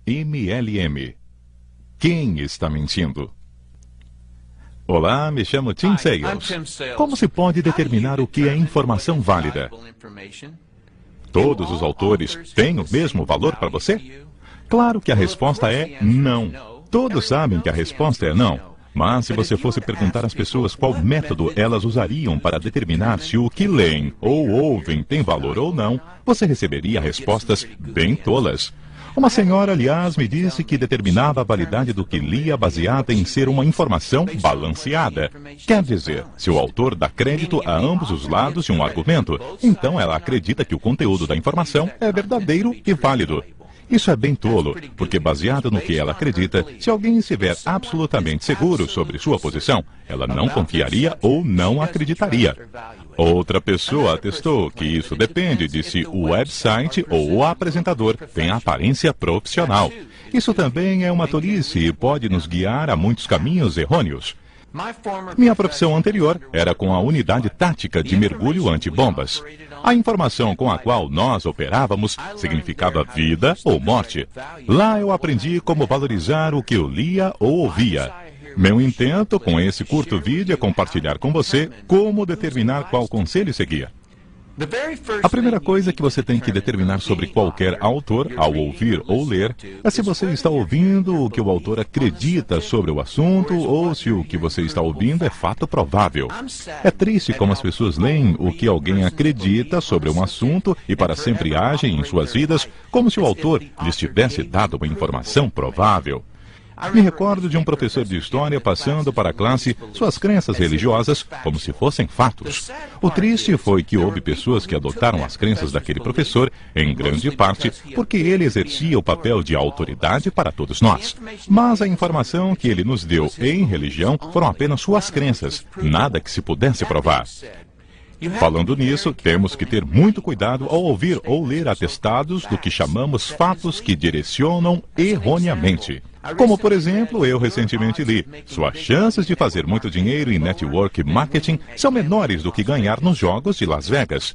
MLM. Quem está mentindo? Olá, me chamo Tim Sales. Como se pode determinar o que é informação válida? Todos os autores têm o mesmo valor para você? Claro que a resposta é não. Todos sabem que a resposta é não. Mas se você fosse perguntar às pessoas qual método elas usariam para determinar se o que leem ou ouvem tem valor ou não, você receberia respostas bem tolas. Uma senhora, aliás, me disse que determinava a validade do que lia baseada em ser uma informação balanceada. Quer dizer, se o autor dá crédito a ambos os lados de um argumento, então ela acredita que o conteúdo da informação é verdadeiro e válido. Isso é bem tolo, porque baseado no que ela acredita, se alguém estiver absolutamente seguro sobre sua posição, ela não confiaria ou não acreditaria. Outra pessoa atestou que isso depende de se o website ou o apresentador tem aparência profissional. Isso também é uma tolice e pode nos guiar a muitos caminhos errôneos. Minha profissão anterior era com a unidade tática de mergulho antibombas. A informação com a qual nós operávamos significava vida ou morte. Lá eu aprendi como valorizar o que eu lia ou ouvia. Meu intento com esse curto vídeo é compartilhar com você como determinar qual conselho seguir. A primeira coisa que você tem que determinar sobre qualquer autor, ao ouvir ou ler, é se você está ouvindo o que o autor acredita sobre o assunto ou se o que você está ouvindo é fato provável. É triste como as pessoas leem o que alguém acredita sobre um assunto e para sempre agem em suas vidas como se o autor lhes tivesse dado uma informação provável. Me recordo de um professor de história passando para a classe suas crenças religiosas como se fossem fatos. O triste foi que houve pessoas que adotaram as crenças daquele professor, em grande parte, porque ele exercia o papel de autoridade para todos nós. Mas a informação que ele nos deu em religião foram apenas suas crenças, nada que se pudesse provar. Falando nisso, temos que ter muito cuidado ao ouvir ou ler atestados do que chamamos fatos que direcionam erroneamente. Como, por exemplo, eu recentemente li, suas chances de fazer muito dinheiro em network marketing são menores do que ganhar nos jogos de Las Vegas.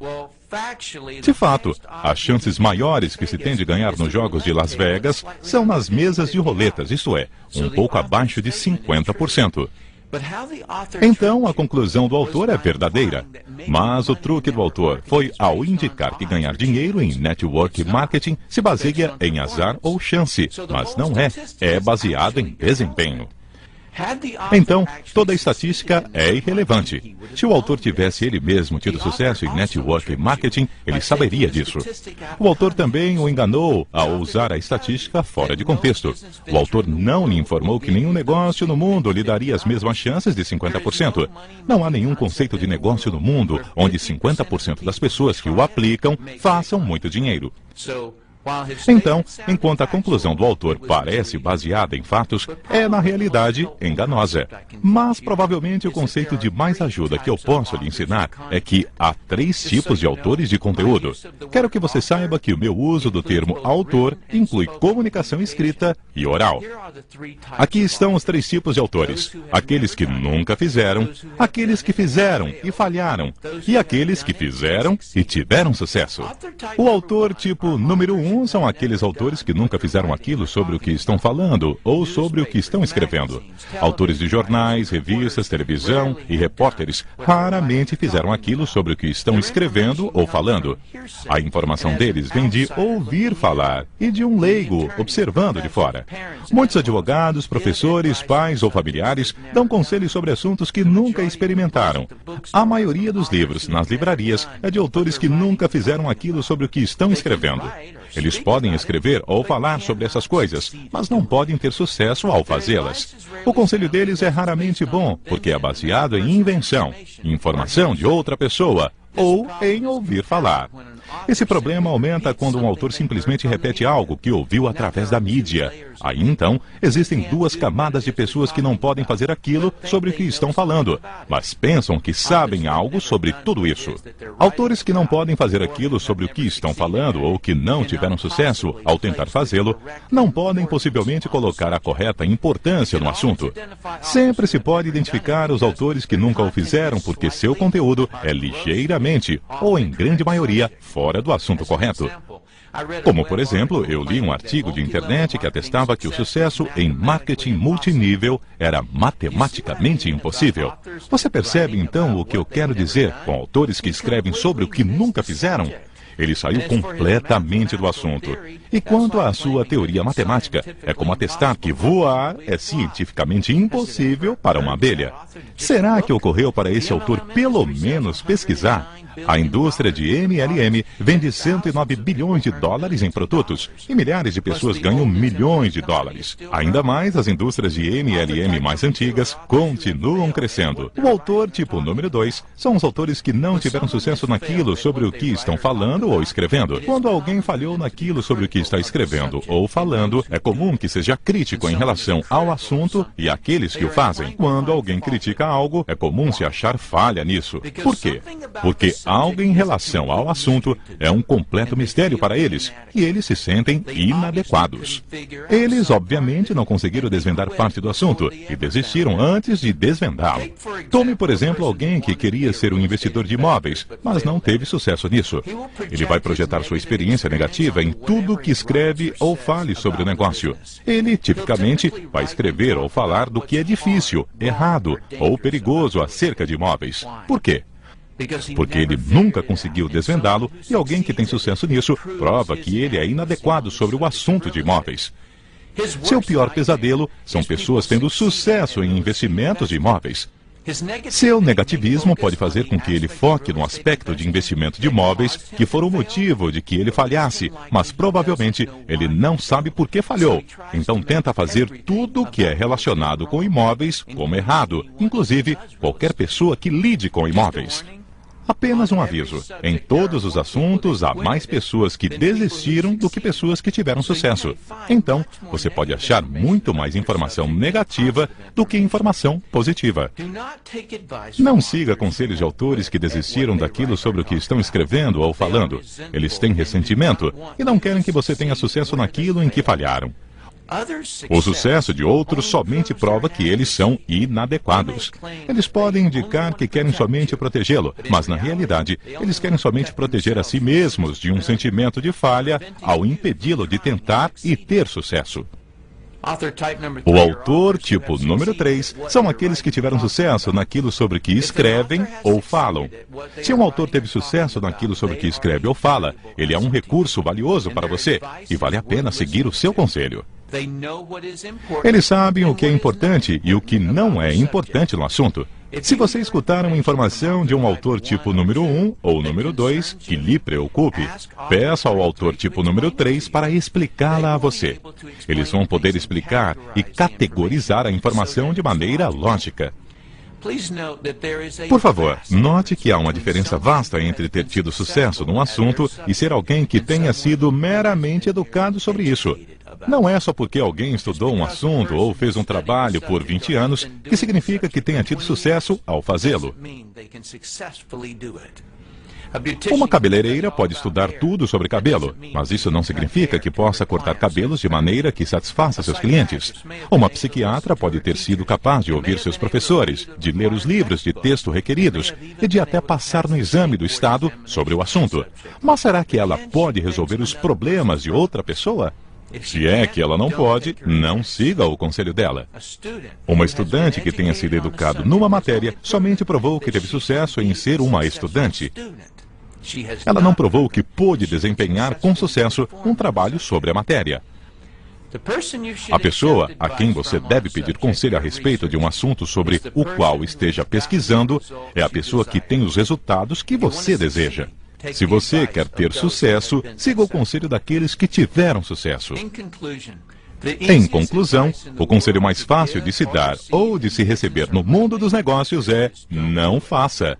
De fato, as chances maiores que se tem de ganhar nos jogos de Las Vegas são nas mesas de roletas, isto é, um pouco abaixo de 50%. Então, a conclusão do autor é verdadeira. Mas o truque do autor foi ao indicar que ganhar dinheiro em network marketing se baseia em azar ou chance, mas não é baseado em desempenho. Então, toda a estatística é irrelevante. Se o autor tivesse ele mesmo tido sucesso em network marketing, ele saberia disso. O autor também o enganou ao usar a estatística fora de contexto. O autor não lhe informou que nenhum negócio no mundo lhe daria as mesmas chances de 50%. Não há nenhum conceito de negócio no mundo onde 50% das pessoas que o aplicam façam muito dinheiro. Então, enquanto a conclusão do autor parece baseada em fatos, é na realidade enganosa. Mas provavelmente o conceito de mais ajuda que eu posso lhe ensinar é que há 3 tipos de autores de conteúdo. Quero que você saiba que o meu uso do termo autor inclui comunicação escrita e oral. Aqui estão os 3 tipos de autores: aqueles que nunca fizeram, aqueles que fizeram e falharam, e aqueles que fizeram e tiveram sucesso. O autor tipo número 1 são aqueles autores que nunca fizeram aquilo sobre o que estão falando ou sobre o que estão escrevendo. Autores de jornais, revistas, televisão e repórteres raramente fizeram aquilo sobre o que estão escrevendo ou falando. A informação deles vem de ouvir falar e de um leigo observando de fora. Muitos advogados, professores, pais ou familiares dão conselhos sobre assuntos que nunca experimentaram. A maioria dos livros nas livrarias é de autores que nunca fizeram aquilo sobre o que estão escrevendo. Eles podem escrever ou falar sobre essas coisas, mas não podem ter sucesso ao fazê-las. O conselho deles é raramente bom, porque é baseado em invenção, informação de outra pessoa, ou em ouvir falar. Esse problema aumenta quando um autor simplesmente repete algo que ouviu através da mídia. Aí então, existem 2 camadas de pessoas que não podem fazer aquilo sobre o que estão falando, mas pensam que sabem algo sobre tudo isso. Autores que não podem fazer aquilo sobre o que estão falando ou que não tiveram sucesso ao tentar fazê-lo, não podem possivelmente colocar a correta importância no assunto. Sempre se pode identificar os autores que nunca o fizeram porque seu conteúdo é ligeiramente, ou em grande maioria, fora do assunto correto. Como, por exemplo, eu li um artigo de internet que atestava que o sucesso em marketing multinível era matematicamente impossível. Você percebe, então, o que eu quero dizer com autores que escrevem sobre o que nunca fizeram? Ele saiu completamente do assunto. E quanto à sua teoria matemática, é como atestar que voar é cientificamente impossível para uma abelha. Será que ocorreu para esse autor pelo menos pesquisar? A indústria de MLM vende 109 bilhões de dólares em produtos e milhares de pessoas ganham milhões de dólares. Ainda mais, as indústrias de MLM mais antigas continuam crescendo. O autor tipo número 2 são os autores que não tiveram sucesso naquilo sobre o que estão falando ou escrevendo. Quando alguém falhou naquilo sobre o que está escrevendo ou falando, é comum que seja crítico em relação ao assunto e àqueles que o fazem. Quando alguém critica algo, é comum se achar falha nisso. Por quê? Porque algo em relação ao assunto é um completo mistério para eles, e eles se sentem inadequados. Eles, obviamente, não conseguiram desvendar parte do assunto, e desistiram antes de desvendá-lo. Tome, por exemplo, alguém que queria ser um investidor de imóveis, mas não teve sucesso nisso. Ele vai projetar sua experiência negativa em tudo que escreve ou fale sobre o negócio. Ele, tipicamente, vai escrever ou falar do que é difícil, errado ou perigoso acerca de imóveis. Por quê? Porque ele nunca conseguiu desvendá-lo, e alguém que tem sucesso nisso prova que ele é inadequado sobre o assunto de imóveis. Seu pior pesadelo são pessoas tendo sucesso em investimentos de imóveis. Seu negativismo pode fazer com que ele foque no aspecto de investimento de imóveis que for o motivo de que ele falhasse, mas provavelmente ele não sabe por que falhou. Então tenta fazer tudo que é relacionado com imóveis como errado, inclusive qualquer pessoa que lide com imóveis. Apenas um aviso: em todos os assuntos há mais pessoas que desistiram do que pessoas que tiveram sucesso. Então, você pode achar muito mais informação negativa do que informação positiva. Não siga conselhos de autores que desistiram daquilo sobre o que estão escrevendo ou falando. Eles têm ressentimento e não querem que você tenha sucesso naquilo em que falharam. O sucesso de outros somente prova que eles são inadequados. Eles podem indicar que querem somente protegê-lo, mas na realidade, eles querem somente proteger a si mesmos de um sentimento de falha ao impedi-lo de tentar e ter sucesso. O autor tipo número 3 são aqueles que tiveram sucesso naquilo sobre que escrevem ou falam. Se um autor teve sucesso naquilo sobre que escreve ou fala, ele é um recurso valioso para você e vale a pena seguir o seu conselho. Eles sabem o que é importante e o que não é importante no assunto. Se você escutar uma informação de um autor tipo número 1 ou número 2 que lhe preocupe, peça ao autor tipo número 3 para explicá-la a você. Eles vão poder explicar e categorizar a informação de maneira lógica. Por favor, note que há uma diferença vasta entre ter tido sucesso num assunto e ser alguém que tenha sido meramente educado sobre isso. Não é só porque alguém estudou um assunto ou fez um trabalho por 20 anos que significa que tenha tido sucesso ao fazê-lo. Uma cabeleireira pode estudar tudo sobre cabelo, mas isso não significa que possa cortar cabelos de maneira que satisfaça seus clientes. Uma psiquiatra pode ter sido capaz de ouvir seus professores, de ler os livros de texto requeridos e de até passar no exame do Estado sobre o assunto. Mas será que ela pode resolver os problemas de outra pessoa? Se é que ela não pode, não siga o conselho dela. Uma estudante que tenha sido educado numa matéria somente provou que teve sucesso em ser uma estudante. Ela não provou que pôde desempenhar com sucesso um trabalho sobre a matéria. A pessoa a quem você deve pedir conselho a respeito de um assunto sobre o qual esteja pesquisando é a pessoa que tem os resultados que você deseja. Se você quer ter sucesso, siga o conselho daqueles que tiveram sucesso. Em conclusão, o conselho mais fácil de se dar ou de se receber no mundo dos negócios é: não faça.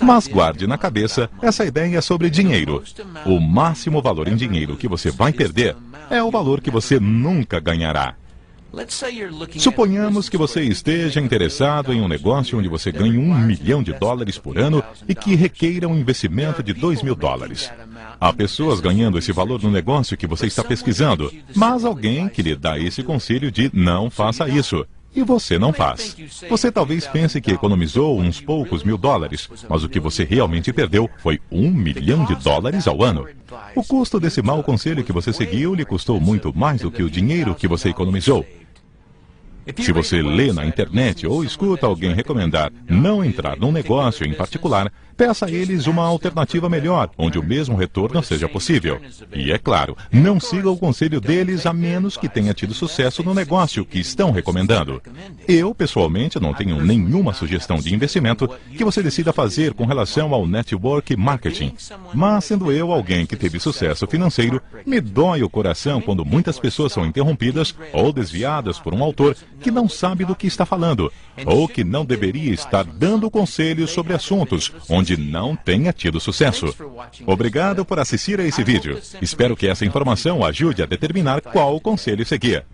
Mas guarde na cabeça essa ideia sobre dinheiro. O máximo valor em dinheiro que você vai perder é o valor que você nunca ganhará. Suponhamos que você esteja interessado em um negócio onde você ganhe $1 milhão por ano e que requeira um investimento de $2.000. Há pessoas ganhando esse valor no negócio que você está pesquisando, mas alguém que lhe dá esse conselho de não faça isso. e você não faz. Você talvez pense que economizou uns poucos $1000, mas o que você realmente perdeu foi $1 milhão ao ano. O custo desse mau conselho que você seguiu lhe custou muito mais do que o dinheiro que você economizou. Se você lê na internet ou escuta alguém recomendar não entrar num negócio em particular, peça a eles uma alternativa melhor, onde o mesmo retorno seja possível. E é claro, não siga o conselho deles a menos que tenha tido sucesso no negócio que estão recomendando. Eu, pessoalmente, não tenho nenhuma sugestão de investimento que você decida fazer com relação ao network marketing. Mas, sendo eu alguém que teve sucesso financeiro, me dói o coração quando muitas pessoas são interrompidas ou desviadas por um autor que não sabe do que está falando, ou que não deveria estar dando conselhos sobre assuntos onde não tenha tido sucesso. Obrigado por assistir a esse vídeo. Espero que essa informação ajude a determinar qual conselho seguir.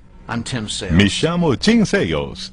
Me chamo Tim Sales.